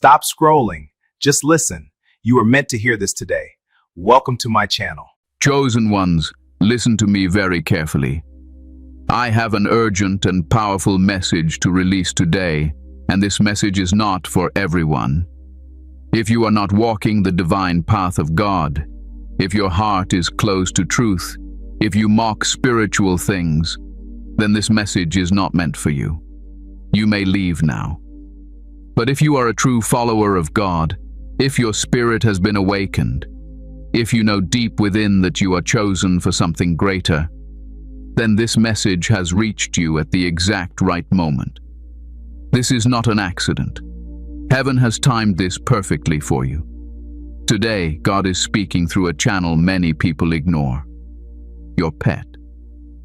Stop scrolling. Just listen. You were meant to hear this today. Welcome to my channel. Chosen ones, listen to me very carefully. I have an urgent and powerful message to release today, and this message is not for everyone. If you are not walking the divine path of God, if your heart is closed to truth, if you mock spiritual things, then this message is not meant for you. You may leave now. But if you are a true follower of God, if your spirit has been awakened, if you know deep within that you are chosen for something greater, then this message has reached you at the exact right moment. This is not an accident. Heaven has timed this perfectly for you. Today, God is speaking through a channel many people ignore. Your pet.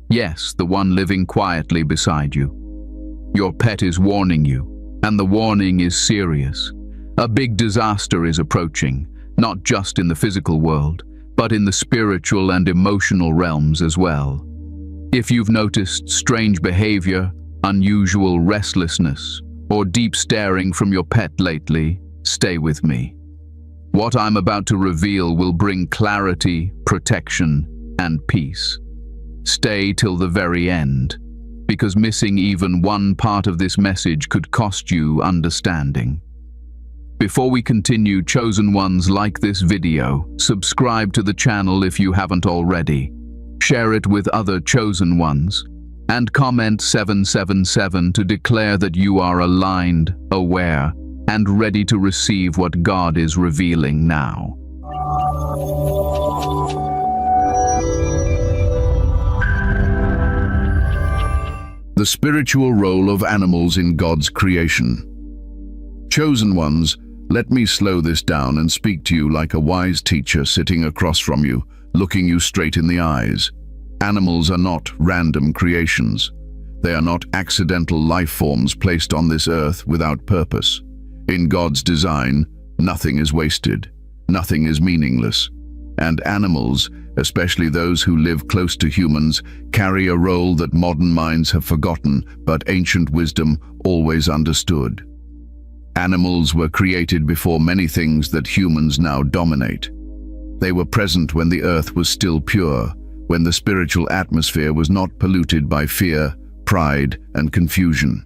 Yes, the one living quietly beside you. Your pet is warning you, and the warning is serious. A big disaster is approaching, not just in the physical world, but in the spiritual and emotional realms as well. If you've noticed strange behavior, unusual restlessness, or deep staring from your pet lately, stay with me. What I'm about to reveal will bring clarity, protection, and peace. Stay till the very end, because missing even one part of this message could cost you understanding. Before we continue, chosen ones, like this video, subscribe to the channel if you haven't already, share it with other chosen ones, and comment 777 to declare that you are aligned, aware, and ready to receive what God is revealing now. The spiritual role of animals in God's creation. Chosen ones, let me slow this down and speak to you like a wise teacher sitting across from you, looking you straight in the eyes. Animals are not random creations. They are not accidental life forms placed on this earth without purpose. In God's design, nothing is wasted, nothing is meaningless. And animals, especially those who live close to humans, carry a role that modern minds have forgotten, but ancient wisdom always understood. Animals were created before many things that humans now dominate. They were present when the earth was still pure, when the spiritual atmosphere was not polluted by fear, pride, and confusion.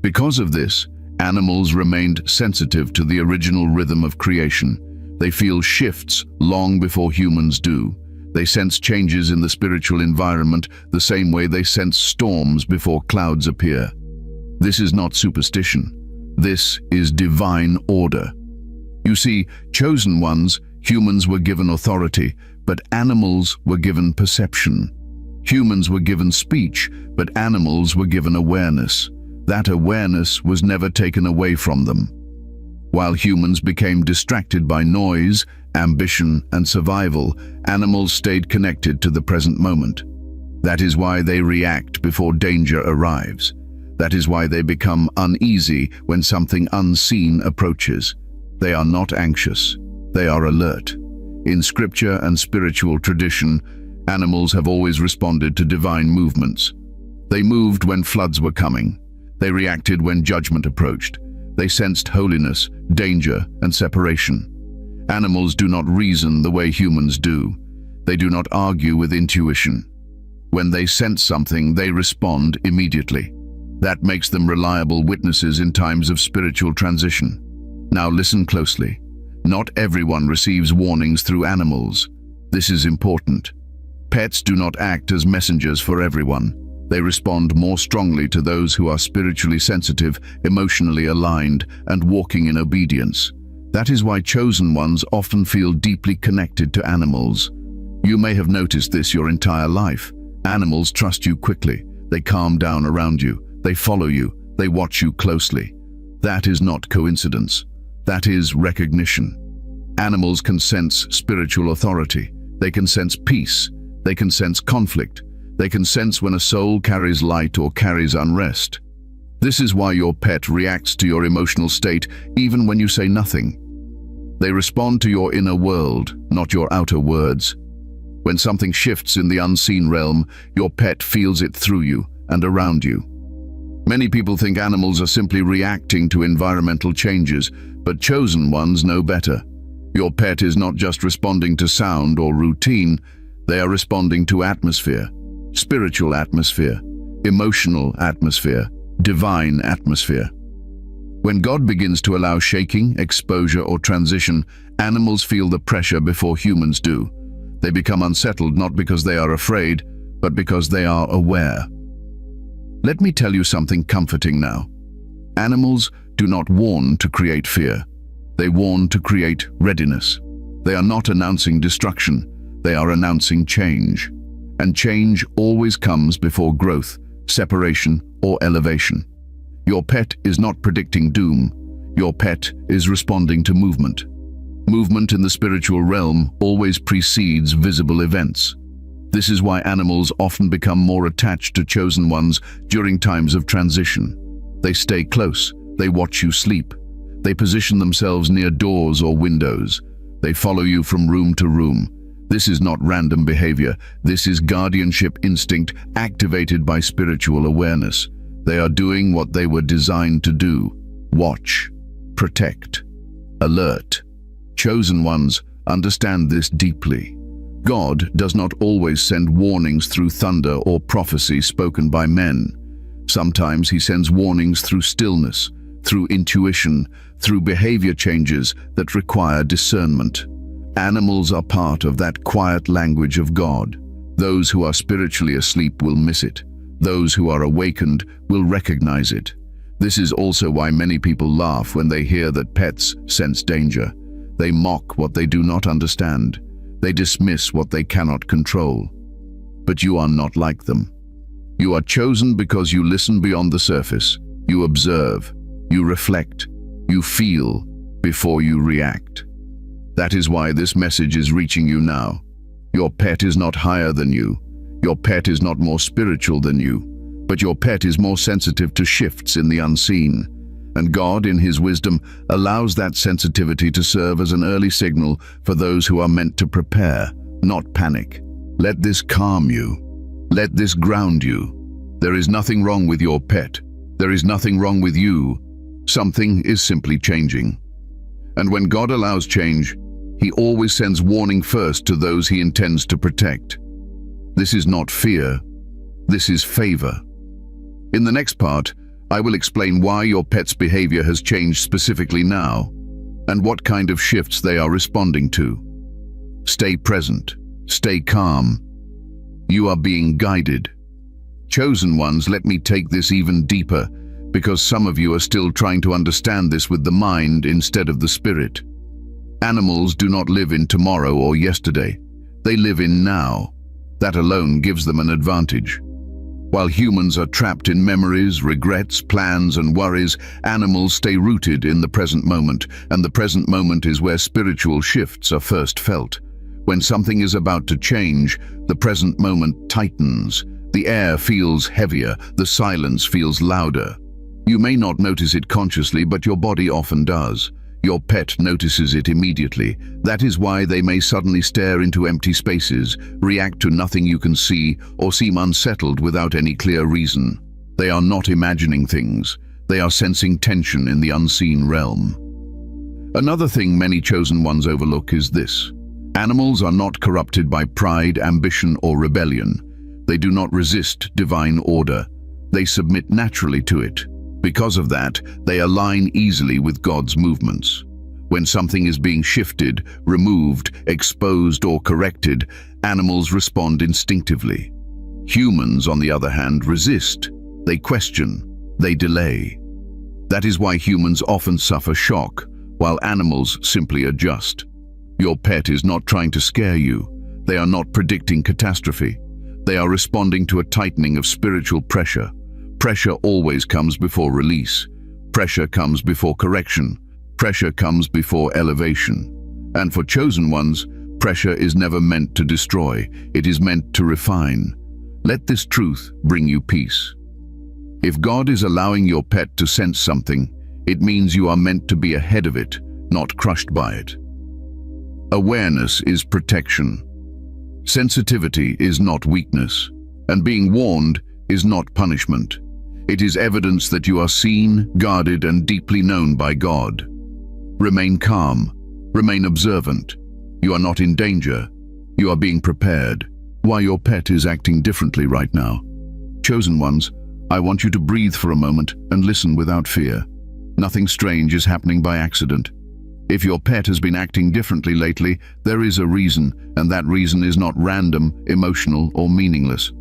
Because of this, animals remained sensitive to the original rhythm of creation. They feel shifts long before humans do. They sense changes in the spiritual environment the same way they sense storms before clouds appear. This is not superstition. This is divine order. You see, chosen ones, humans were given authority, but animals were given perception. Humans were given speech, but animals were given awareness. That awareness was never taken away from them. While humans became distracted by noise, ambition, and survival, animals stayed connected to the present moment. That is why they react before danger arrives. That is why they become uneasy when something unseen approaches. They are not anxious. They are alert. In scripture and spiritual tradition, animals have always responded to divine movements. They moved when floods were coming. They reacted when judgment approached. They sensed holiness, danger, and separation. Animals do not reason the way humans do. They do not argue with intuition. When they sense something, they respond immediately. That makes them reliable witnesses in times of spiritual transition. Now listen closely. Not everyone receives warnings through animals. This is important. Pets do not act as messengers for everyone. They respond more strongly to those who are spiritually sensitive, emotionally aligned, and walking in obedience. That is why chosen ones often feel deeply connected to animals. You may have noticed this your entire life. Animals trust you quickly. They calm down around you. They follow you. They watch you closely. That is not coincidence. That is recognition. Animals can sense spiritual authority. They can sense peace. They can sense conflict. They can sense when a soul carries light or carries unrest. This is why your pet reacts to your emotional state even when you say nothing. They respond to your inner world, not your outer words. When something shifts in the unseen realm, your pet feels it through you and around you. Many people think animals are simply reacting to environmental changes, But chosen ones know better. Your pet is not just responding to sound or routine, they are responding to atmosphere, spiritual atmosphere, emotional atmosphere, divine atmosphere. When God begins to allow shaking, exposure, or transition, animals feel the pressure before humans do. They become unsettled not because they are afraid, but because they are aware. Let me tell you something comforting now. Animals do not warn to create fear. They warn to create readiness. They are not announcing destruction. They are announcing change. And change always comes before growth, separation, or elevation. Your pet is not predicting doom. Your pet is responding to movement. Movement in the spiritual realm always precedes visible events. This is why animals often become more attached to chosen ones during times of transition. They stay close. They watch you sleep. They position themselves near doors or windows. They follow you from room to room. This is not random behavior. This is guardianship instinct activated by spiritual awareness. They are doing what they were designed to do: watch, protect, alert. Chosen ones understand this deeply. God does not always send warnings through thunder or prophecy spoken by men. Sometimes he sends warnings through stillness, through intuition, through behavior changes that require discernment. Animals are part of that quiet language of God. Those who are spiritually asleep will miss it. Those who are awakened will recognize it. This is also why many people laugh when they hear that pets sense danger. They mock what they do not understand. They dismiss what they cannot control. But you are not like them. You are chosen because you listen beyond the surface. You observe. You reflect. You feel before you react. That is why this message is reaching you now. Your pet is not higher than you. Your pet is not more spiritual than you, but your pet is more sensitive to shifts in the unseen. And God, in his wisdom, allows that sensitivity to serve as an early signal for those who are meant to prepare, not panic. Let this calm you. Let this ground you. There is nothing wrong with your pet. There is nothing wrong with you. Something is simply changing. And when God allows change, he always sends warning first to those he intends to protect. This is not fear. This is favor. In the next part, I will explain why your pet's behavior has changed specifically now, and what kind of shifts they are responding to. Stay present. Stay calm. You are being guided. Chosen ones, let me take this even deeper, because some of you are still trying to understand this with the mind instead of the spirit. Animals do not live in tomorrow or yesterday. They live in now. That alone gives them an advantage. While humans are trapped in memories, regrets, plans, and worries, animals stay rooted in the present moment, and the present moment is where spiritual shifts are first felt. When something is about to change, the present moment tightens. The air feels heavier, the silence feels louder. You may not notice it consciously, but your body often does. Your pet notices it immediately. That is why they may suddenly stare into empty spaces, react to nothing you can see, or seem unsettled without any clear reason. They are not imagining things. They are sensing tension in the unseen realm. Another thing many chosen ones overlook is this. Animals are not corrupted by pride, ambition, or rebellion. They do not resist divine order. They submit naturally to it. Because of that, they align easily with God's movements. When something is being shifted, removed, exposed, or corrected, animals respond instinctively. Humans, on the other hand, resist. They question. They delay. That is why humans often suffer shock, while animals simply adjust. Your pet is not trying to scare you. They are not predicting catastrophe. They are responding to a tightening of spiritual pressure. Pressure always comes before release. Pressure comes before correction. Pressure comes before elevation. And for chosen ones, pressure is never meant to destroy. It is meant to refine. Let this truth bring you peace. If God is allowing your pet to sense something, it means you are meant to be ahead of it, not crushed by it. Awareness is protection. Sensitivity is not weakness, and being warned is not punishment. It is evidence that you are seen, guarded, and deeply known by God. Remain calm. Remain observant. You are not in danger. You are being prepared. Why your pet is acting differently right now. Chosen ones, I want you to breathe for a moment and listen without fear. Nothing strange is happening by accident. If your pet has been acting differently lately, there is a reason, and that reason is not random, emotional, or meaningless.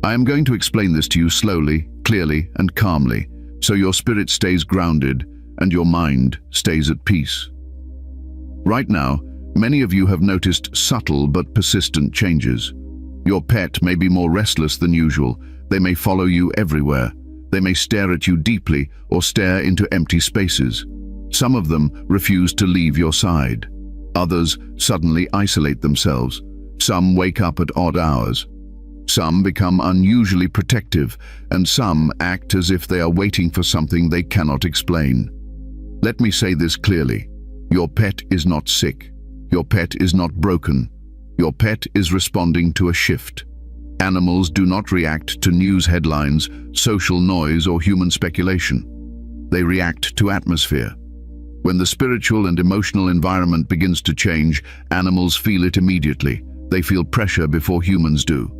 I am going to explain this to you slowly, clearly, and calmly, so your spirit stays grounded and your mind stays at peace. Right now, many of you have noticed subtle but persistent changes. Your pet may be more restless than usual. They may follow you everywhere. They may stare at you deeply or stare into empty spaces. Some of them refuse to leave your side. Others suddenly isolate themselves. Some wake up at odd hours. Some become unusually protective, and some act as if they are waiting for something they cannot explain. Let me say this clearly. Your pet is not sick. Your pet is not broken. Your pet is responding to a shift. Animals do not react to news headlines, social noise, or human speculation. They react to atmosphere. When the spiritual and emotional environment begins to change, animals feel it immediately. They feel pressure before humans do.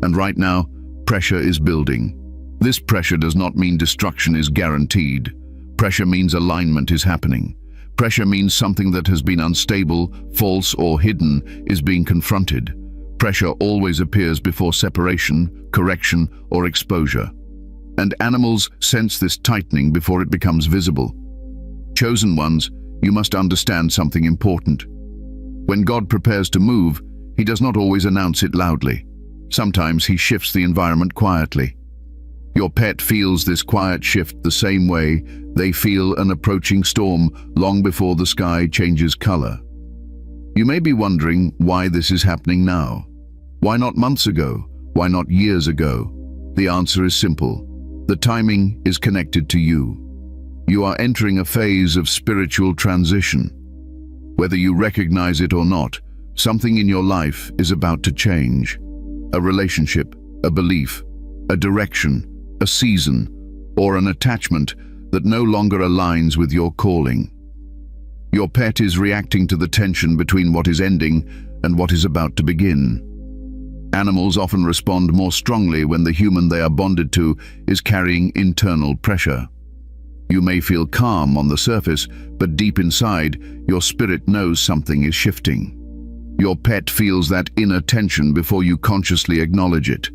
And right now, pressure is building. This pressure does not mean destruction is guaranteed. Pressure means alignment is happening. Pressure means something that has been unstable, false, or hidden is being confronted. Pressure always appears before separation, correction, or exposure. And animals sense this tightening before it becomes visible. Chosen ones, you must understand something important. When God prepares to move, He does not always announce it loudly. Sometimes He shifts the environment quietly. Your pet feels this quiet shift the same way they feel an approaching storm long before the sky changes color. You may be wondering why this is happening now. Why not months ago? Why not years ago? The answer is simple. The timing is connected to you. You are entering a phase of spiritual transition. Whether you recognize it or not, something in your life is about to change. A relationship, a belief, a direction, a season, or an attachment that no longer aligns with your calling. Your pet is reacting to the tension between what is ending and what is about to begin. Animals often respond more strongly when the human they are bonded to is carrying internal pressure. You may feel calm on the surface, but deep inside, your spirit knows something is shifting. Your pet feels that inner tension before you consciously acknowledge it.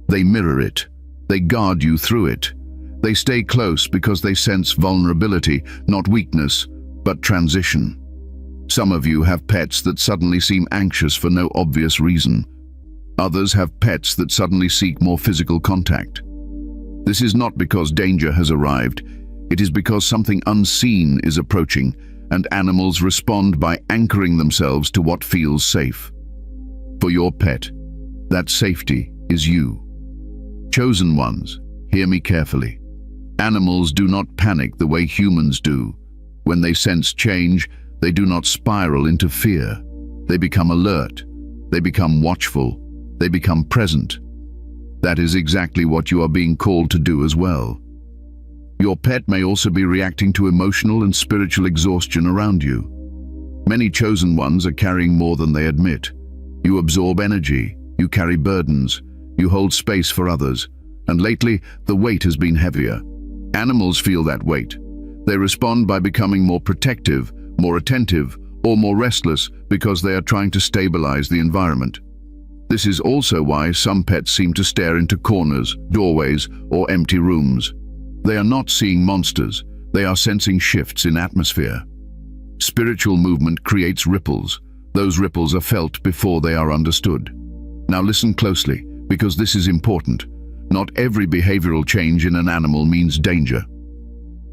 They mirror it. They guard you through it. They stay close because they sense vulnerability, not weakness, but transition. Some of you have pets that suddenly seem anxious for no obvious reason. Others have pets that suddenly seek more physical contact. This is not because danger has arrived. It is because something unseen is approaching, and animals respond by anchoring themselves to what feels safe. For your pet, that safety is you. Chosen ones, hear me carefully. Animals do not panic the way humans do. When they sense change, they do not spiral into fear. They become alert. They become watchful. They become present. That is exactly what you are being called to do as well. Your pet may also be reacting to emotional and spiritual exhaustion around you. Many chosen ones are carrying more than they admit. You absorb energy, you carry burdens, you hold space for others, and lately the weight has been heavier. Animals feel that weight. They respond by becoming more protective, more attentive, or more restless because they are trying to stabilize the environment. This is also why some pets seem to stare into corners, doorways, or empty rooms. They are not seeing monsters, they are sensing shifts in atmosphere. Spiritual movement creates ripples. Those ripples are felt before they are understood. Now listen closely, because this is important. Not every behavioral change in an animal means danger.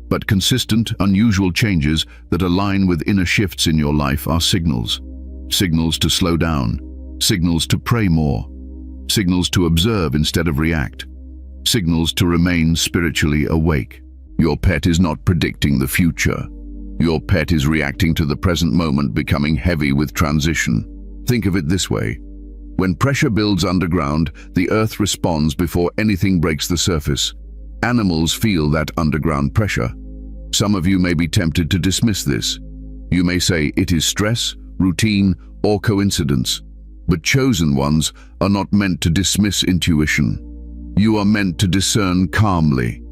But consistent, unusual changes that align with inner shifts in your life are signals. Signals to slow down, signals to pray more, signals to observe instead of react. Signals to remain spiritually awake. Your pet is not predicting the future. Your pet is reacting to the present moment becoming heavy with transition. Think of it this way. When pressure builds underground, the earth responds before anything breaks the surface. Animals feel that underground pressure. Some of you may be tempted to dismiss this. You may say it is stress, routine, or coincidence, but chosen ones are not meant to dismiss intuition. You are meant to discern calmly.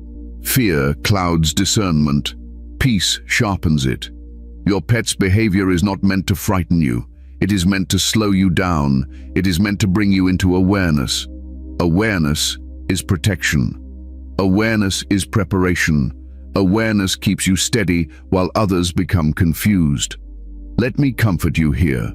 Fear clouds discernment. Peace sharpens it. Your pet's behavior is not meant to frighten you. It is meant to slow you down. It is meant to bring you into awareness. Awareness is protection. Awareness is preparation. Awareness keeps you steady while others become confused. Let me comfort you here.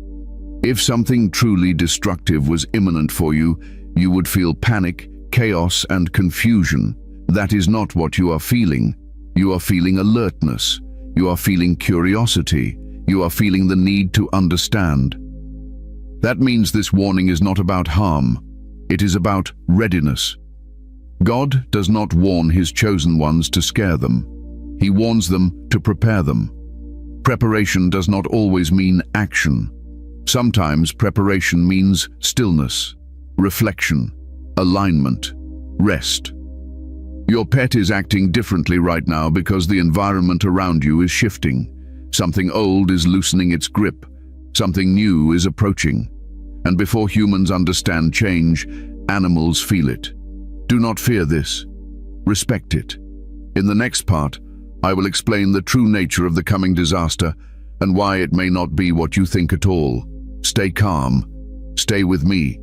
If something truly destructive was imminent for you, you would feel panic, chaos, and confusion. That is not what you are feeling. You are feeling alertness. You are feeling curiosity. You are feeling the need to understand. That means this warning is not about harm. It is about readiness. God does not warn his chosen ones to scare them. He warns them to prepare them. Preparation does not always mean action. Sometimes preparation means stillness, reflection, alignment, rest. Your pet is acting differently right now because the environment around you is shifting. Something old is loosening its grip. Something new is approaching. And before humans understand change, animals feel it. Do not fear this. Respect it. In the next part, I will explain the true nature of the coming disaster and why it may not be what you think at all. Stay calm. Stay with me.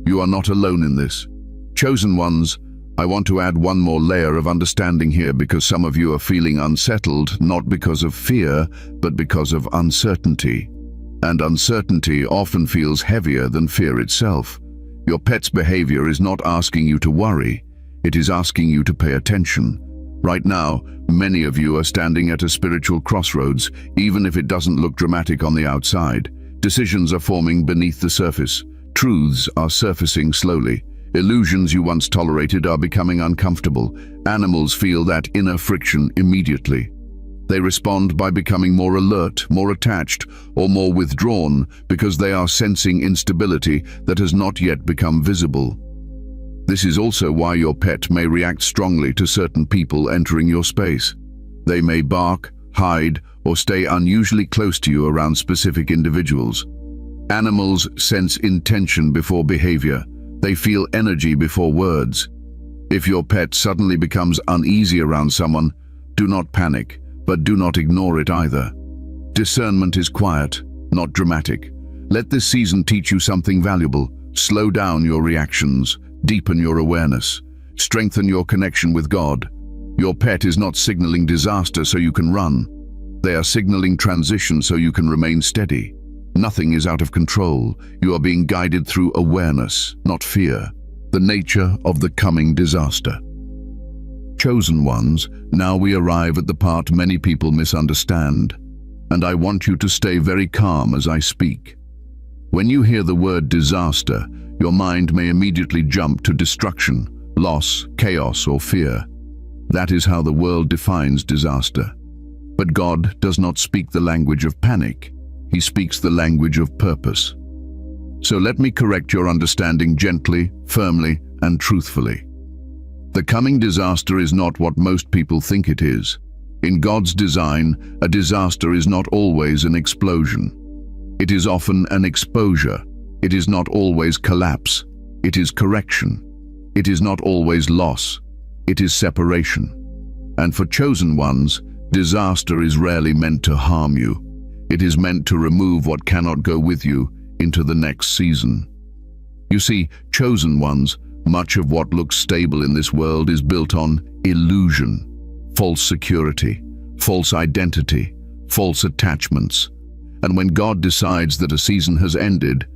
You are not alone in this. Chosen ones, I want to add one more layer of understanding here because some of you are feeling unsettled, not because of fear, but because of uncertainty. And uncertainty often feels heavier than fear itself. Your pet's behavior is not asking you to worry. It is asking you to pay attention. Right now, many of you are standing at a spiritual crossroads, even if it doesn't look dramatic on the outside. Decisions are forming beneath the surface. Truths are surfacing slowly. Illusions you once tolerated are becoming uncomfortable. Animals feel that inner friction immediately. They respond by becoming more alert, more attached, or more withdrawn because they are sensing instability that has not yet become visible. This is also why your pet may react strongly to certain people entering your space. They may bark, hide, or stay unusually close to you around specific individuals. Animals sense intention before behavior. They feel energy before words. If your pet suddenly becomes uneasy around someone, do not panic, but do not ignore it either. Discernment is quiet, not dramatic. Let this season teach you something valuable. Slow down your reactions, deepen your awareness, strengthen your connection with God. Your pet is not signaling disaster so you can run. They are signaling transition so you can remain steady. Nothing is out of control. You are being guided through awareness, not fear. The nature of the coming disaster. Chosen ones, now we arrive at the part many people misunderstand, and I want you to stay very calm as I speak. When you hear the word disaster, your mind may immediately jump to destruction, loss, chaos, or fear. That is how the world defines disaster. But God does not speak the language of panic. He speaks the language of purpose. So let me correct your understanding gently, firmly, and truthfully. The coming disaster is not what most people think it is. In God's design, a disaster is not always an explosion. It is often an exposure. It is not always collapse. It is correction. It is not always loss. It is separation. And for chosen ones, disaster is rarely meant to harm you. It is meant to remove what cannot go with you into the next season. You see, chosen ones, much of what looks stable in this world is built on illusion, false security, false identity, false attachments. And when God decides that a season has ended,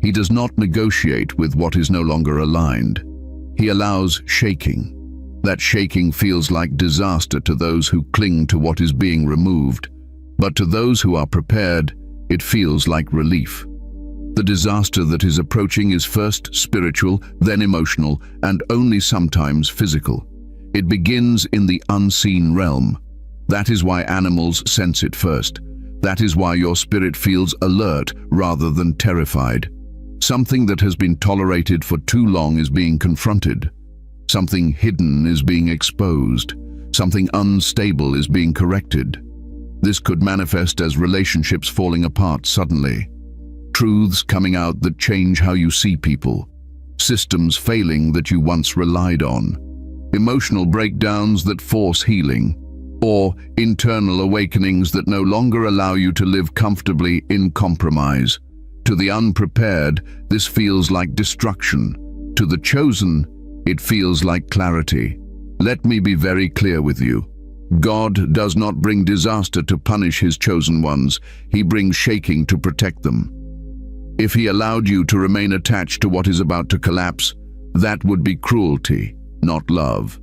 He does not negotiate with what is no longer aligned. He allows shaking. That shaking feels like disaster to those who cling to what is being removed. But to those who are prepared, it feels like relief. The disaster that is approaching is first spiritual, then emotional, and only sometimes physical. It begins in the unseen realm. That is why animals sense it first. That is why your spirit feels alert rather than terrified. Something that has been tolerated for too long is being confronted. Something hidden is being exposed. Something unstable is being corrected. This could manifest as relationships falling apart suddenly, truths coming out that change how you see people, systems failing that you once relied on, emotional breakdowns that force healing, or internal awakenings that no longer allow you to live comfortably in compromise. To the unprepared, this feels like destruction. To the chosen, it feels like clarity. Let me be very clear with you. God does not bring disaster to punish his chosen ones. He brings shaking to protect them. If he allowed you to remain attached to what is about to collapse, that would be cruelty, not love.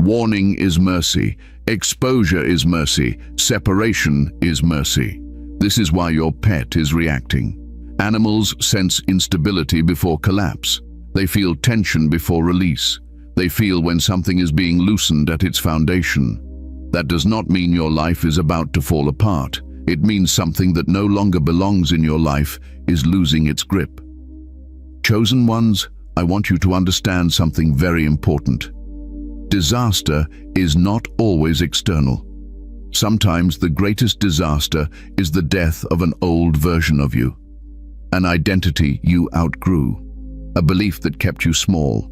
Warning is mercy. Exposure is mercy. Separation is mercy. This is why your pet is reacting. Animals sense instability before collapse. They feel tension before release. They feel when something is being loosened at its foundation. That does not mean your life is about to fall apart. It means something that no longer belongs in your life is losing its grip. Chosen ones, I want you to understand something very important. Disaster is not always external. Sometimes the greatest disaster is the death of an old version of you, an identity you outgrew, a belief that kept you small,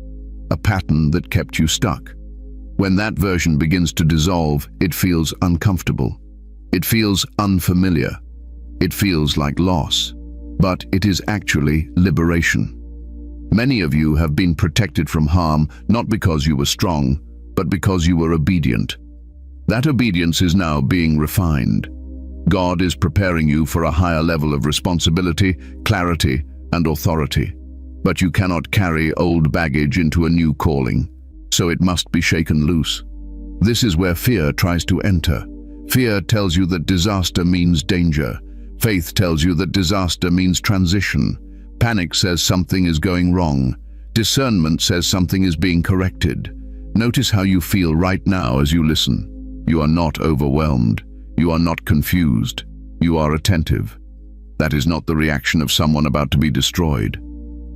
a pattern that kept you stuck. When that version begins to dissolve, it feels uncomfortable. It feels unfamiliar. It feels like loss. But it is actually liberation. Many of you have been protected from harm not because you were strong, but because you were obedient. That obedience is now being refined. God is preparing you for a higher level of responsibility, clarity, and authority. But you cannot carry old baggage into a new calling, so it must be shaken loose. This is where fear tries to enter. Fear tells you that disaster means danger. Faith tells you that disaster means transition. Panic says something is going wrong. Discernment says something is being corrected. Notice how you feel right now as you listen. You are not overwhelmed. You are not confused. You are attentive. That is not the reaction of someone about to be destroyed.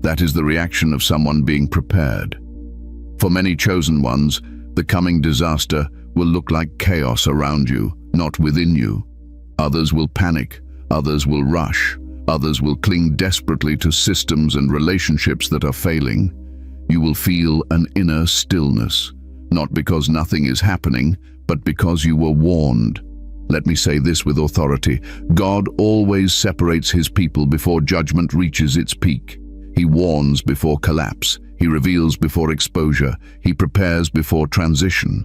That is the reaction of someone being prepared. For many chosen ones, the coming disaster will look like chaos around you, not within you. Others will panic. Others will rush. Others will cling desperately to systems and relationships that are failing. You will feel an inner stillness, not because nothing is happening, but because you were warned. Let me say this with authority. God always separates his people before judgment reaches its peak. He warns before collapse. He reveals before exposure. He prepares before transition.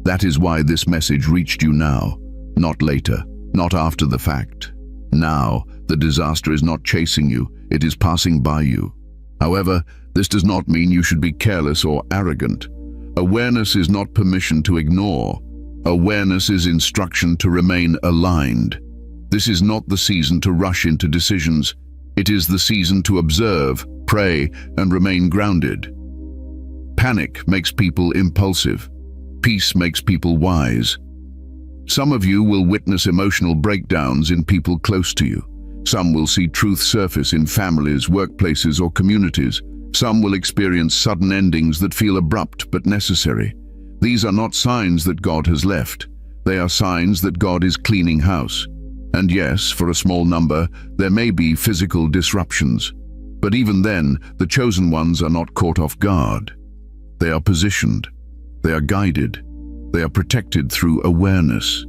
That is why this message reached you now, not later, not after the fact. Now, the disaster is not chasing you, it is passing by you. However, this does not mean you should be careless or arrogant. Awareness is not permission to ignore. Awareness is instruction to remain aligned. This is not the season to rush into decisions. It is the season to observe, pray, and remain grounded. Panic makes people impulsive. Peace makes people wise. Some of you will witness emotional breakdowns in people close to you. Some will see truth surface in families, workplaces, or communities. Some will experience sudden endings that feel abrupt but necessary. These are not signs that God has left. They are signs that God is cleaning house. And yes, for a small number, there may be physical disruptions. But even then, the chosen ones are not caught off guard. They are positioned. They are guided. They are protected through awareness.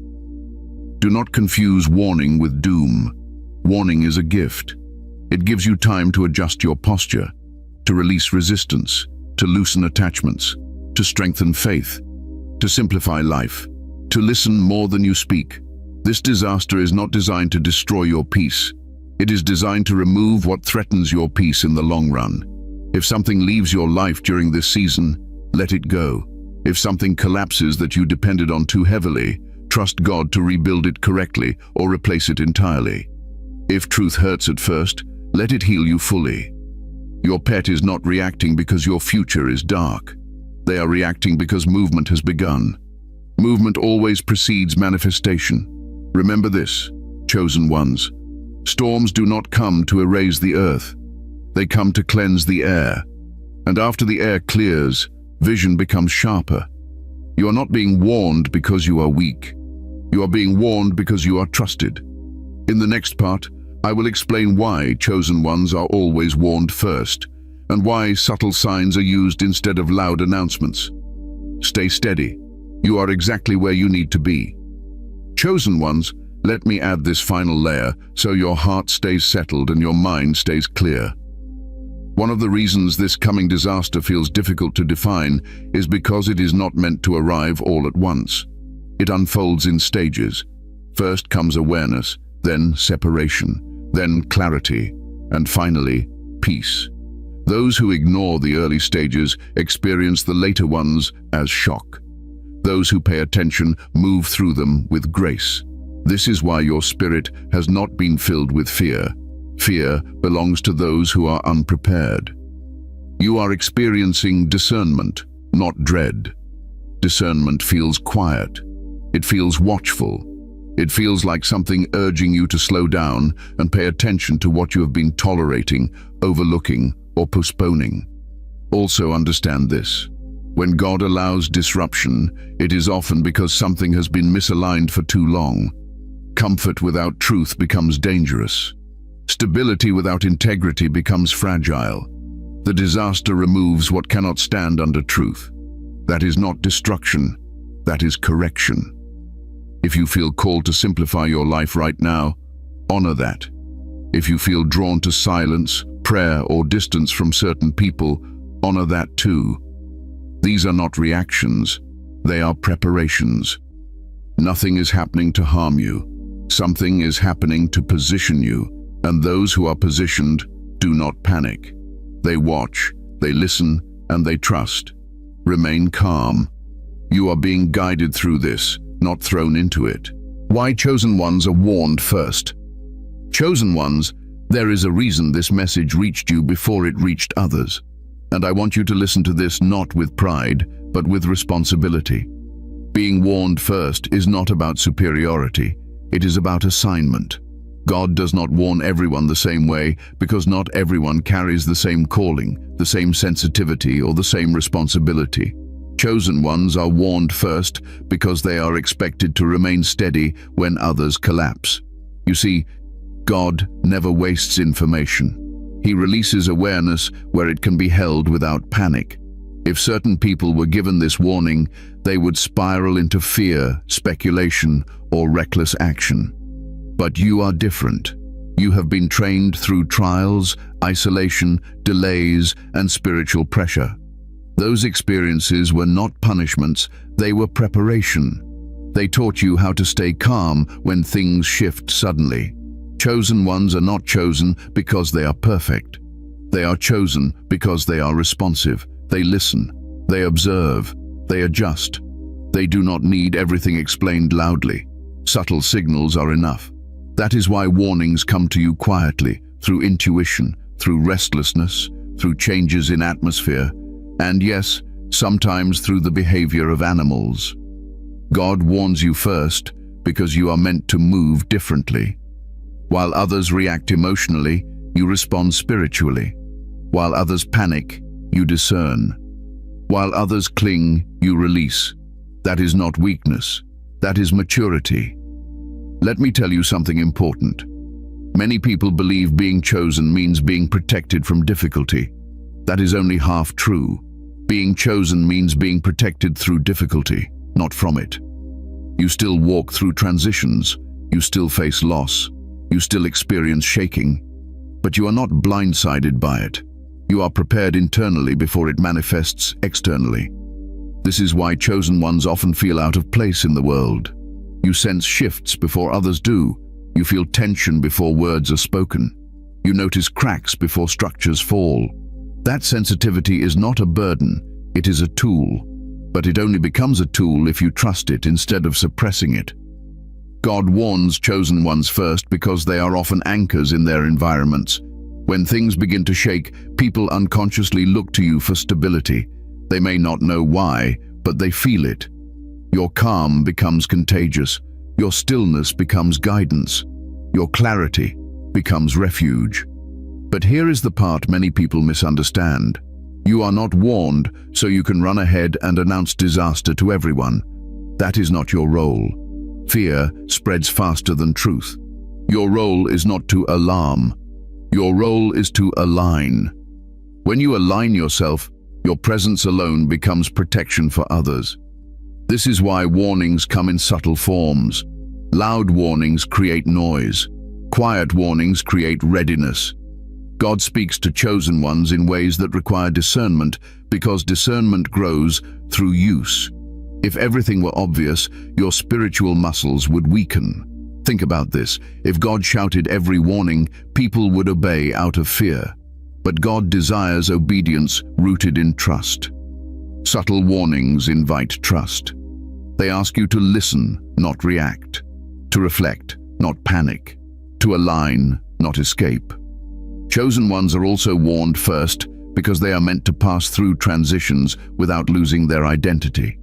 Do not confuse warning with doom. Warning is a gift. It gives you time to adjust your posture, to release resistance, to loosen attachments, to strengthen faith, to simplify life, to listen more than you speak. This disaster is not designed to destroy your peace. It is designed to remove what threatens your peace in the long run. If something leaves your life during this season, let it go. If something collapses that you depended on too heavily, trust God to rebuild it correctly or replace it entirely. If truth hurts at first, let it heal you fully. Your pet is not reacting because your future is dark. They are reacting because movement has begun. Movement always precedes manifestation. Remember this, chosen ones. Storms do not come to erase the earth. They come to cleanse the air. And after the air clears, vision becomes sharper. You are not being warned because you are weak. You are being warned because you are trusted. In the next part, I will explain why chosen ones are always warned first, and why subtle signs are used instead of loud announcements. Stay steady. You are exactly where you need to be. Chosen ones, let me add this final layer so your heart stays settled and your mind stays clear. One of the reasons this coming disaster feels difficult to define is because it is not meant to arrive all at once. It unfolds in stages. First comes awareness, then separation, then clarity, and finally, peace. Those who ignore the early stages experience the later ones as shock. Those who pay attention move through them with grace. This is why your spirit has not been filled with fear. Fear belongs to those who are unprepared. You are experiencing discernment, not dread. Discernment feels quiet. It feels watchful. It feels like something urging you to slow down and pay attention to what you have been tolerating, overlooking, or postponing. Also understand this. When God allows disruption, it is often because something has been misaligned for too long. Comfort without truth becomes dangerous. Stability without integrity becomes fragile. The disaster removes what cannot stand under truth. That is not destruction, that is correction. If you feel called to simplify your life right now, honor that. If you feel drawn to silence, prayer, or distance from certain people, honor that too. These are not reactions, they are preparations. Nothing is happening to harm you. Something is happening to position you, and those who are positioned do not panic. They watch, they listen, and they trust. Remain calm. You are being guided through this, not thrown into it. Why chosen ones are warned first. Chosen ones, there is a reason this message reached you before it reached others. And I want you to listen to this not with pride, but with responsibility. Being warned first is not about superiority. It is about assignment. God does not warn everyone the same way because not everyone carries the same calling, the same sensitivity, or the same responsibility. Chosen ones are warned first because they are expected to remain steady when others collapse. You see, God never wastes information. He releases awareness where it can be held without panic. If certain people were given this warning, they would spiral into fear, speculation, or reckless action. But you are different. You have been trained through trials, isolation, delays, and spiritual pressure. Those experiences were not punishments, they were preparation. They taught you how to stay calm when things shift suddenly. Chosen ones are not chosen because they are perfect. They are chosen because they are responsive. They listen. They observe. They adjust. They do not need everything explained loudly. Subtle signals are enough. That is why warnings come to you quietly, through intuition, through restlessness, through changes in atmosphere, and yes, sometimes through the behavior of animals. God warns you first because you are meant to move differently. While others react emotionally, you respond spiritually. While others panic, you discern. While others cling, you release. That is not weakness. That is maturity. Let me tell you something important. Many people believe being chosen means being protected from difficulty. That is only half true. Being chosen means being protected through difficulty, not from it. You still walk through transitions. You still face loss. You still experience shaking. But you are not blindsided by it. You are prepared internally before it manifests externally. This is why chosen ones often feel out of place in the world. You sense shifts before others do. You feel tension before words are spoken. You notice cracks before structures fall. That sensitivity is not a burden, it is a tool. But it only becomes a tool if you trust it instead of suppressing it. God warns chosen ones first because they are often anchors in their environments. When things begin to shake, people unconsciously look to you for stability. They may not know why, but they feel it. Your calm becomes contagious. Your stillness becomes guidance. Your clarity becomes refuge. But here is the part many people misunderstand. You are not warned so you can run ahead and announce disaster to everyone. That is not your role. Fear spreads faster than truth. Your role is not to alarm. Your role is to align. When you align yourself, your presence alone becomes protection for others. This is why warnings come in subtle forms. Loud warnings create noise. Quiet warnings create readiness. God speaks to chosen ones in ways that require discernment because discernment grows through use. If everything were obvious, your spiritual muscles would weaken. Think about this. If God shouted every warning, people would obey out of fear. But God desires obedience rooted in trust. Subtle warnings invite trust. They ask you to listen, not react. To reflect, not panic. To align, not escape. Chosen ones are also warned first because they are meant to pass through transitions without losing their identity.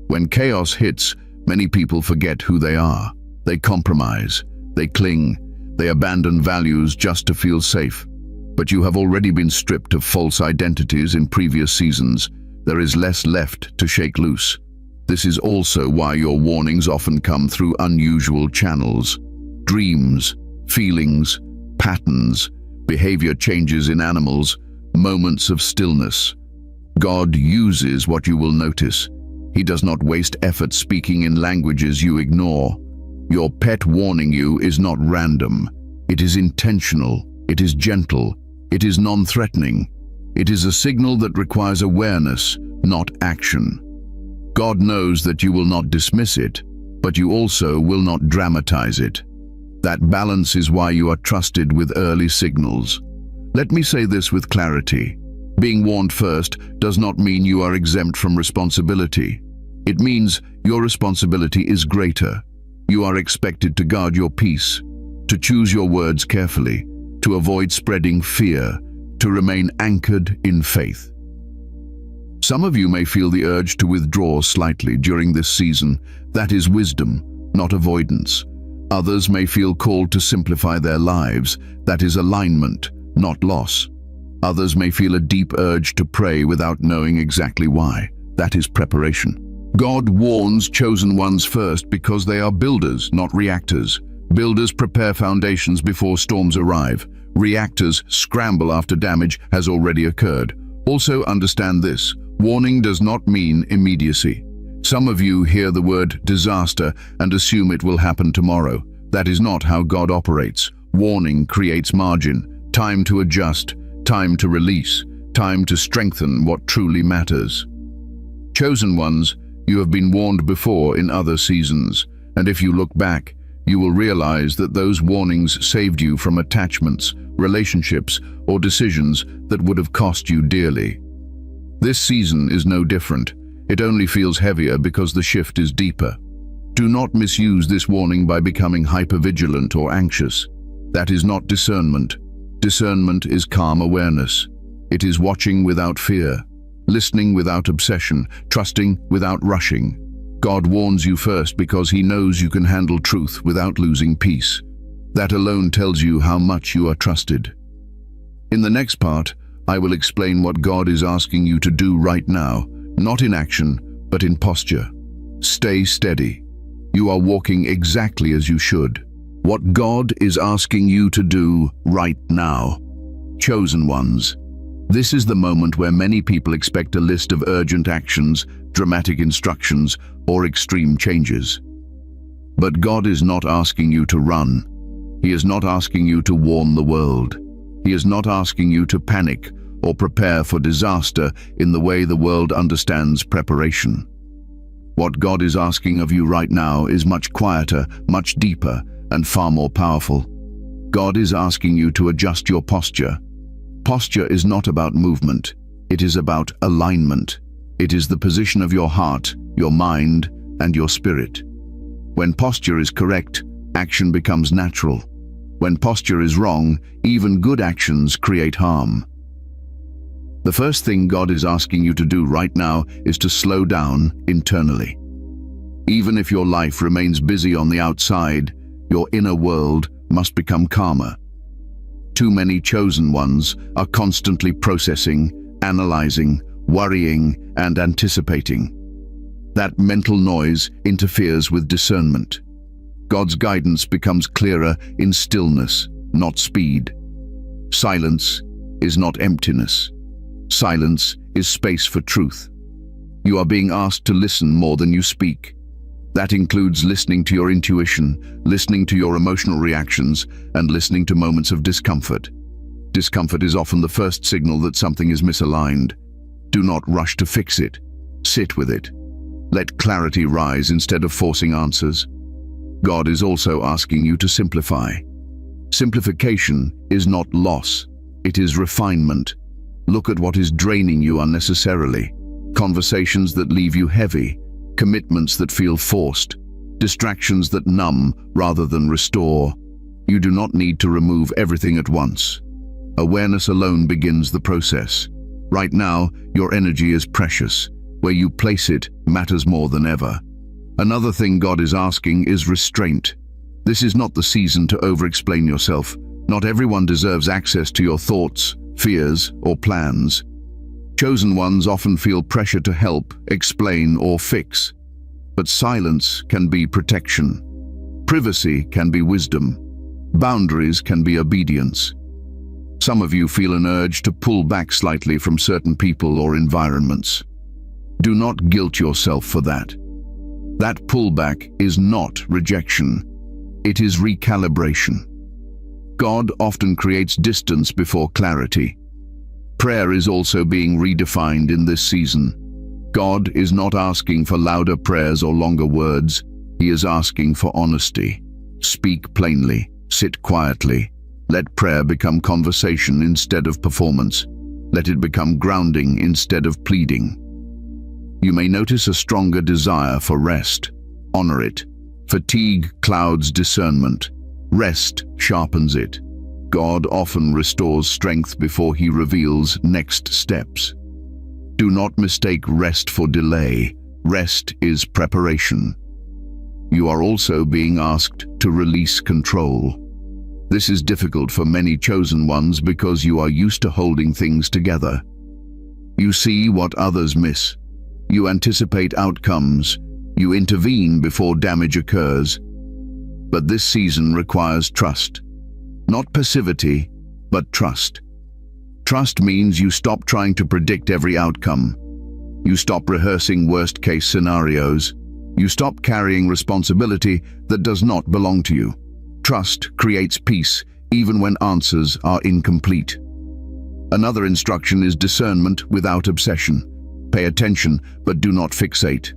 When chaos hits, many people forget who they are. They compromise, they cling, they abandon values just to feel safe. But you have already been stripped of false identities in previous seasons. There is less left to shake loose. This is also why your warnings often come through unusual channels. Dreams, feelings, patterns, behavior changes in animals, moments of stillness. God uses what you will notice. He does not waste effort speaking in languages you ignore. Your pet warning you is not random. It is intentional. It is gentle. It is non-threatening. It is a signal that requires awareness, not action. God knows that you will not dismiss it, but you also will not dramatize it. That balance is why you are trusted with early signals. Let me say this with clarity. Being warned first does not mean you are exempt from responsibility. It means your responsibility is greater. You are expected to guard your peace, to choose your words carefully, to avoid spreading fear, to remain anchored in faith. Some of you may feel the urge to withdraw slightly during this season. That is wisdom, not avoidance. Others may feel called to simplify their lives. That is alignment, not loss. Others may feel a deep urge to pray without knowing exactly why. That is preparation. God warns chosen ones first because they are builders, not reactors. Builders prepare foundations before storms arrive. Reactors scramble after damage has already occurred. Also understand this. Warning does not mean immediacy. Some of you hear the word disaster and assume it will happen tomorrow. That is not how God operates. Warning creates margin, time to adjust, time to release, time to strengthen what truly matters. Chosen ones, you have been warned before in other seasons, and if you look back, you will realize that those warnings saved you from attachments, relationships, or decisions that would have cost you dearly. This season is no different. It only feels heavier because the shift is deeper. Do not misuse this warning by becoming hypervigilant or anxious. That is not discernment. Discernment is calm awareness. It is watching without fear, listening without obsession, trusting without rushing. God warns you first because He knows you can handle truth without losing peace. That alone tells you how much you are trusted. In the next part, I will explain what God is asking you to do right now, not in action, but in posture. Stay steady. You are walking exactly as you should. What God is asking you to do right now. Chosen ones. This is the moment where many people expect a list of urgent actions, dramatic instructions, or extreme changes. But God is not asking you to run. He is not asking you to warn the world. He is not asking you to panic or prepare for disaster in the way the world understands preparation. What God is asking of you right now is much quieter, much deeper, and far more powerful. God is asking you to adjust your posture. Posture is not about movement. It is about alignment. It is the position of your heart, your mind, and your spirit. When posture is correct, action becomes natural. When posture is wrong, even good actions create harm. The first thing God is asking you to do right now is to slow down internally. Even if your life remains busy on the outside, your inner world must become calmer. Too many chosen ones are constantly processing, analyzing, worrying, and anticipating. That mental noise interferes with discernment. God's guidance becomes clearer in stillness, not speed. Silence is not emptiness. Silence is space for truth. You are being asked to listen more than you speak. That includes listening to your intuition, listening to your emotional reactions, and listening to moments of discomfort. Discomfort is often the first signal that something is misaligned. Do not rush to fix it. Sit with it. Let clarity rise instead of forcing answers. God is also asking you to simplify. Simplification is not loss. It is refinement. Look at what is draining you unnecessarily. Conversations that leave you heavy, commitments that feel forced, distractions that numb rather than restore. You do not need to remove everything at once. Awareness alone begins the process. Right now, your energy is precious. Where you place it matters more than ever. Another thing God is asking is restraint. This is not the season to over-explain yourself. Not everyone deserves access to your thoughts, fears, or plans. Chosen ones often feel pressure to help, explain, or fix. But silence can be protection. Privacy can be wisdom. Boundaries can be obedience. Some of you feel an urge to pull back slightly from certain people or environments. Do not guilt yourself for that. That pullback is not rejection. It is recalibration. God often creates distance before clarity. Prayer is also being redefined in this season. God is not asking for louder prayers or longer words. He is asking for honesty. Speak plainly. Sit quietly. Let prayer become conversation instead of performance. Let it become grounding instead of pleading. You may notice a stronger desire for rest. Honor it. Fatigue clouds discernment. Rest sharpens it. God often restores strength before He reveals next steps. Do not mistake rest for delay. Rest is preparation. You are also being asked to release control. This is difficult for many chosen ones because you are used to holding things together. You see what others miss. You anticipate outcomes. You intervene before damage occurs. But this season requires trust. Not passivity, but trust. Trust means you stop trying to predict every outcome. You stop rehearsing worst-case scenarios. You stop carrying responsibility that does not belong to you. Trust creates peace, even when answers are incomplete. Another instruction is discernment without obsession. Pay attention, but do not fixate.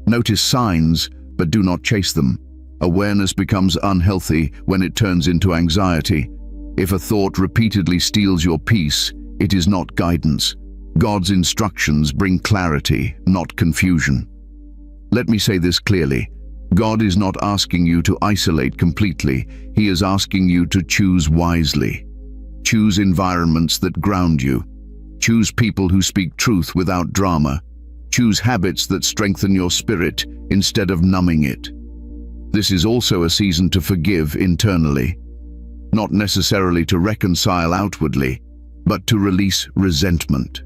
Notice signs, but do not chase them. Awareness becomes unhealthy when it turns into anxiety. If a thought repeatedly steals your peace, it is not guidance. God's instructions bring clarity, not confusion. Let me say this clearly. God is not asking you to isolate completely. He is asking you to choose wisely. Choose environments that ground you. Choose people who speak truth without drama. Choose habits that strengthen your spirit instead of numbing it. This is also a season to forgive internally, not necessarily to reconcile outwardly, but to release resentment.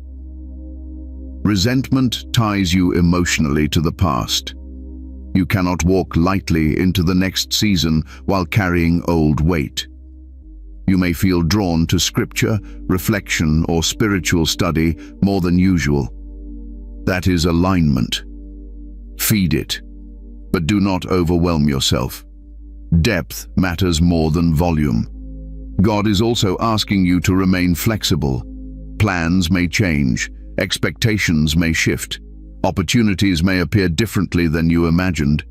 Resentment ties you emotionally to the past. You cannot walk lightly into the next season while carrying old weight. You may feel drawn to scripture, reflection, or spiritual study more than usual. That is alignment. Feed it, but do not overwhelm yourself. Depth matters more than volume. God is also asking you to remain flexible. Plans may change, expectations may shift, opportunities may appear differently than you imagined.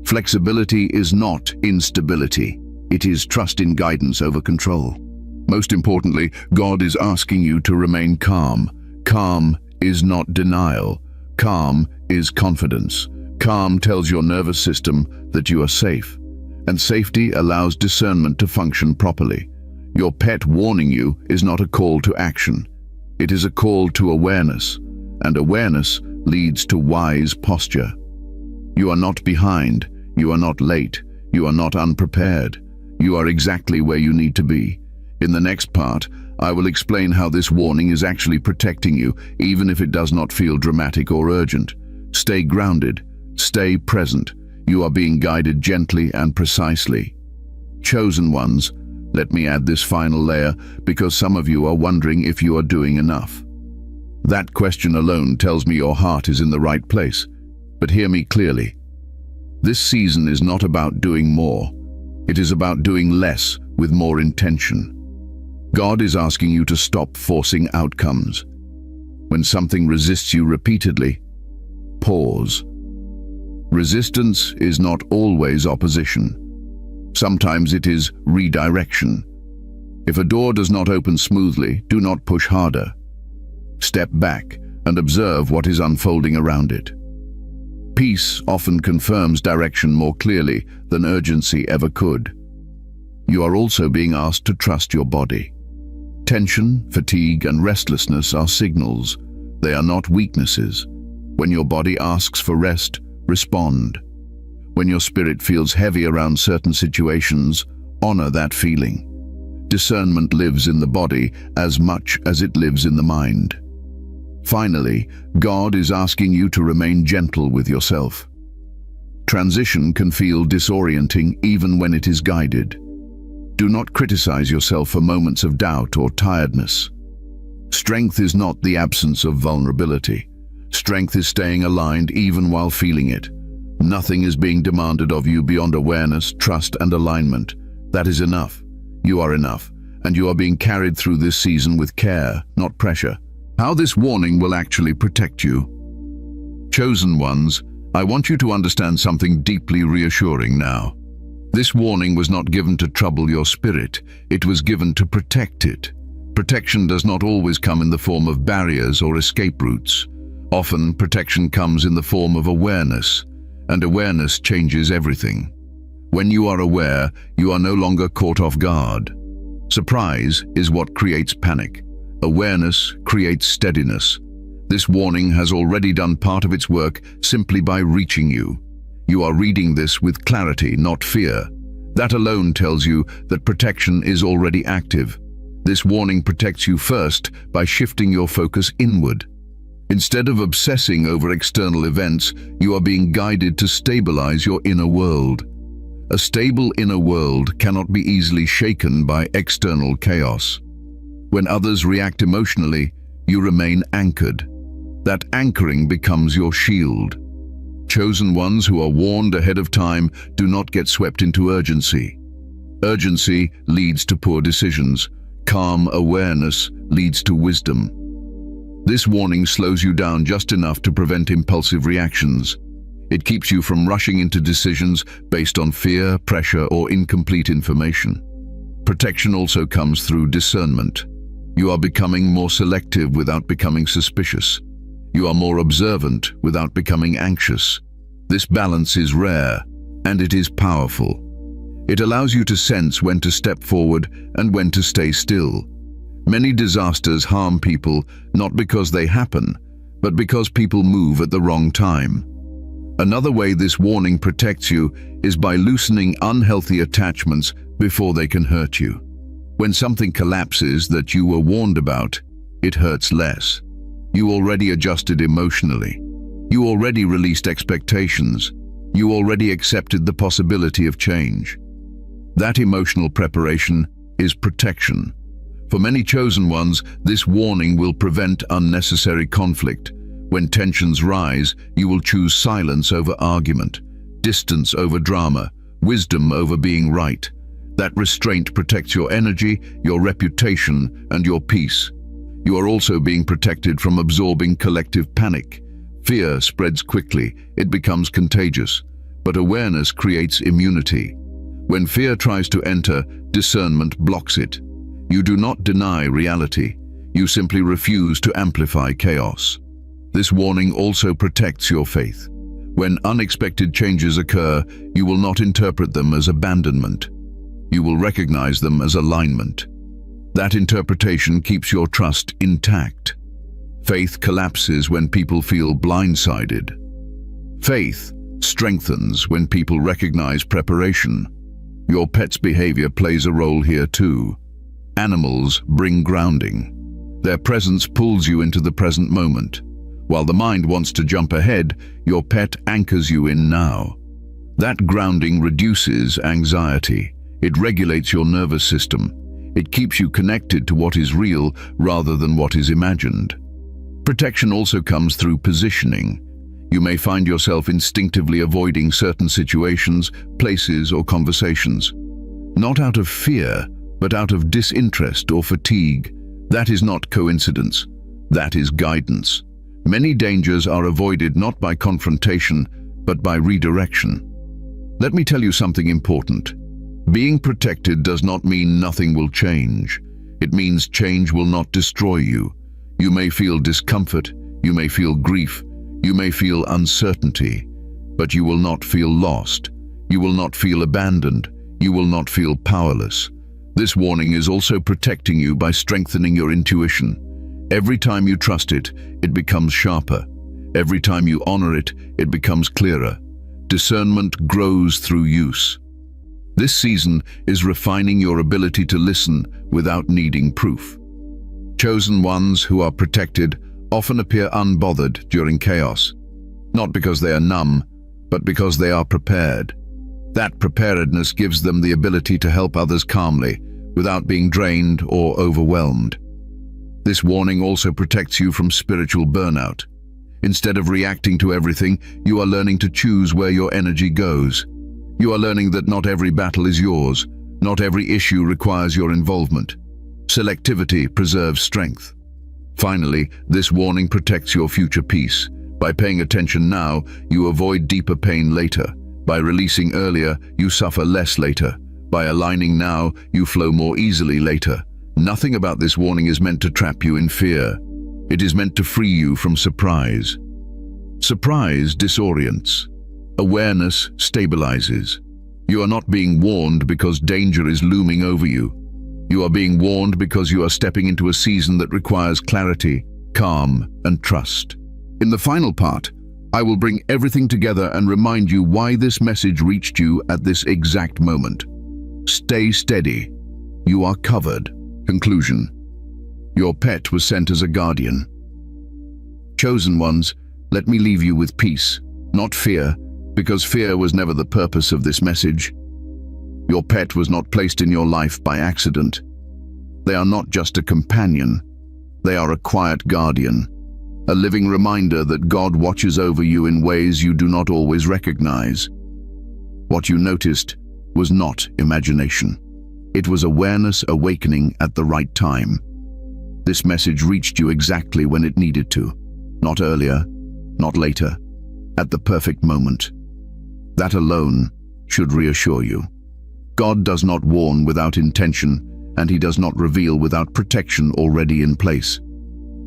Flexibility is not instability. It is trust in guidance over control. Most importantly, God is asking you to remain calm. Calm is not denial. Calm is confidence. Calm tells your nervous system that you are safe, and safety allows discernment to function properly. Your pet warning you is not a call to action. It is a call to awareness, and awareness leads to wise posture. You are not behind. You are not late. You are not unprepared. You are exactly where you need to be. In the next part, I will explain how this warning is actually protecting you, even if it does not feel dramatic or urgent. Stay grounded. Stay present. You are being guided gently and precisely. Chosen ones, let me add this final layer because some of you are wondering if you are doing enough. That question alone tells me your heart is in the right place. But hear me clearly. This season is not about doing more. It is about doing less with more intention. God is asking you to stop forcing outcomes. When something resists you repeatedly, pause. Resistance is not always opposition. Sometimes it is redirection. If a door does not open smoothly, do not push harder. Step back and observe what is unfolding around it. Peace often confirms direction more clearly than urgency ever could. You are also being asked to trust your body. Tension, fatigue, and restlessness are signals. They are not weaknesses. When your body asks for rest, respond. When your spirit feels heavy around certain situations, honor that feeling. Discernment lives in the body as much as it lives in the mind. Finally, God is asking you to remain gentle with yourself. Transition can feel disorienting even when it is guided. Do not criticize yourself for moments of doubt or tiredness. Strength is not the absence of vulnerability. Strength is staying aligned even while feeling it. Nothing is being demanded of you beyond awareness, trust, and alignment. That is enough. You are enough, and you are being carried through this season with care, not pressure. How this warning will actually protect you. Chosen ones, I want you to understand something deeply reassuring now. This warning was not given to trouble your spirit, it was given to protect it. Protection does not always come in the form of barriers or escape routes. Often, protection comes in the form of awareness, and awareness changes everything. When you are aware, you are no longer caught off guard. Surprise is what creates panic. Awareness creates steadiness. This warning has already done part of its work simply by reaching you. You are reading this with clarity, not fear. That alone tells you that protection is already active. This warning protects you first by shifting your focus inward. Instead of obsessing over external events, you are being guided to stabilize your inner world. A stable inner world cannot be easily shaken by external chaos. When others react emotionally, you remain anchored. That anchoring becomes your shield. Chosen ones who are warned ahead of time do not get swept into urgency. Urgency leads to poor decisions. Calm awareness leads to wisdom. This warning slows you down just enough to prevent impulsive reactions. It keeps you from rushing into decisions based on fear, pressure, or incomplete information. Protection also comes through discernment. You are becoming more selective without becoming suspicious. You are more observant without becoming anxious. This balance is rare, and it is powerful. It allows you to sense when to step forward and when to stay still. Many disasters harm people not because they happen, but because people move at the wrong time. Another way this warning protects you is by loosening unhealthy attachments before they can hurt you. When something collapses that you were warned about, it hurts less. You already adjusted emotionally. You already released expectations. You already accepted the possibility of change. That emotional preparation is protection. For many chosen ones, this warning will prevent unnecessary conflict. When tensions rise, you will choose silence over argument, distance over drama, wisdom over being right. That restraint protects your energy, your reputation, and your peace. You are also being protected from absorbing collective panic. Fear spreads quickly, it becomes contagious, but awareness creates immunity. When fear tries to enter, discernment blocks it. You do not deny reality, you simply refuse to amplify chaos. This warning also protects your faith. When unexpected changes occur, you will not interpret them as abandonment. You will recognize them as alignment. That interpretation keeps your trust intact. Faith collapses when people feel blindsided. Faith strengthens when people recognize preparation. Your pet's behavior plays a role here too. Animals bring grounding. Their presence pulls you into the present moment. While the mind wants to jump ahead, your pet anchors you in now. That grounding reduces anxiety. It regulates your nervous system. It keeps you connected to what is real rather than what is imagined. Protection also comes through positioning. You may find yourself instinctively avoiding certain situations, places, or conversations. Not out of fear, but out of disinterest or fatigue. That is not coincidence. That is guidance. Many dangers are avoided not by confrontation, but by redirection. Let me tell you something important. Being protected does not mean nothing will change. It means change will not destroy you. You may feel discomfort, you may feel grief, you may feel uncertainty, but you will not feel lost. You will not feel abandoned. You will not feel powerless. This warning is also protecting you by strengthening your intuition. Every time you trust it, it becomes sharper. Every time you honor it, it becomes clearer. Discernment grows through use. This season is refining your ability to listen without needing proof. Chosen ones who are protected often appear unbothered during chaos, not because they are numb, but because they are prepared. That preparedness gives them the ability to help others calmly, without being drained or overwhelmed. This warning also protects you from spiritual burnout. Instead of reacting to everything, you are learning to choose where your energy goes. You are learning that not every battle is yours. Not every issue requires your involvement. Selectivity preserves strength. Finally, this warning protects your future peace. By paying attention now, you avoid deeper pain later. By releasing earlier, you suffer less later. By aligning now, you flow more easily later. Nothing about this warning is meant to trap you in fear. It is meant to free you from surprise. Surprise disorients. Awareness stabilizes. You are not being warned because danger is looming over you. You are being warned because you are stepping into a season that requires clarity, calm, and trust. In the final part, I will bring everything together and remind you why this message reached you at this exact moment. Stay steady. You are covered. Conclusion. Your pet was sent as a guardian. Chosen ones, let me leave you with peace, not fear, because fear was never the purpose of this message. Your pet was not placed in your life by accident. They are not just a companion. They are a quiet guardian, a living reminder that God watches over you in ways you do not always recognize. What you noticed was not imagination. It was awareness awakening at the right time. This message reached you exactly when it needed to. Not earlier, not later, at the perfect moment. That alone should reassure you. God does not warn without intention, and He does not reveal without protection already in place.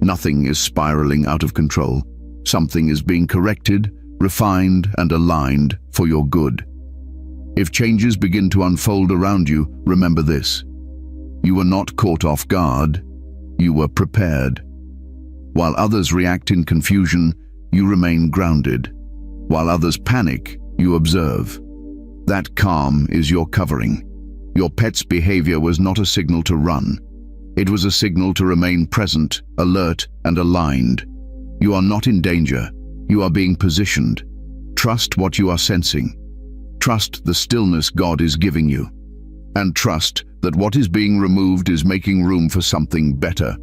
Nothing is spiraling out of control. Something is being corrected, refined, and aligned for your good. If changes begin to unfold around you, remember this. You were not caught off guard. You were prepared. While others react in confusion, you remain grounded. While others panic, you observe. That calm is your covering. Your pet's behavior was not a signal to run. It was a signal to remain present, alert, and aligned. You are not in danger. You are being positioned. Trust what you are sensing. Trust the stillness God is giving you. And trust that what is being removed is making room for something better.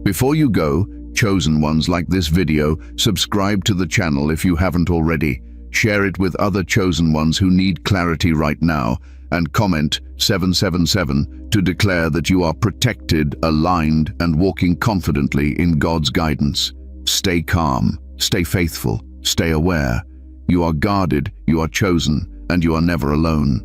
Before you go, chosen ones, like this video, subscribe to the channel if you haven't already. Share it with other chosen ones who need clarity right now, and comment 777 to declare that you are protected, aligned, and walking confidently in God's guidance. Stay calm, stay faithful, stay aware. You are guarded, you are chosen, and you are never alone.